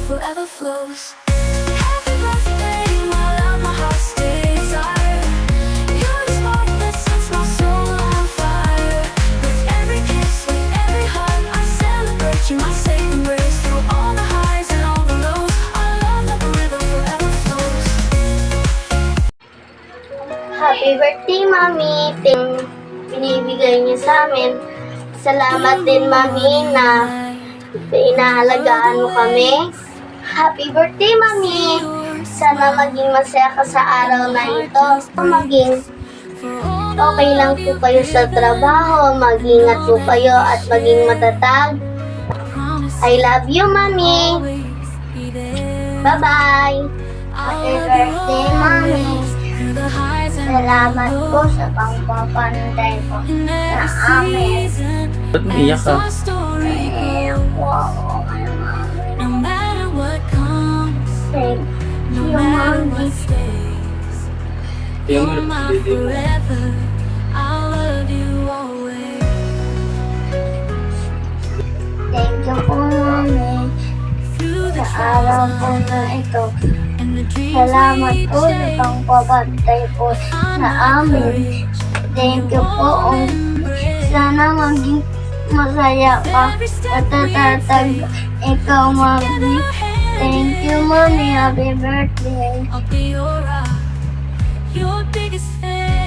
forever flows. Happy birthday, my love, my heart's desire. You're the spark that sets my soul on fire. With every kiss, with every hug, I celebrate you, my saving grace. Through all the highs and all the lows, our love like a river forever flows. Happy birthday, Mami. Binibigay niyo sa amin. Salamat din, Mami, na pinahalagaan mo kami. Happy birthday, Mami. Sana maging masaya ka sa araw na ito. Maging okay lang po kayo sa trabaho. Mag-ingat po kayo at maging matatag. I love you, Mami. Bye-bye. Happy birthday, Mami. Salamat po sa pangpapantay po sa amin. Ba't umiyak ka? Wow. No matter what comes, Thank no you, matter Mami. what stays, Yung you're my forever. I'll love you always. Thank you po, Mami. Through the Sa araw po na ito. and the dreams Salamat we po sa chase. pangpapantay po sa amin. Thank you po. Sana maging masaya ka at tatatag ikaw, Mami. Thank you, Mami. Happy birthday. I'll be your rock, your biggest fan.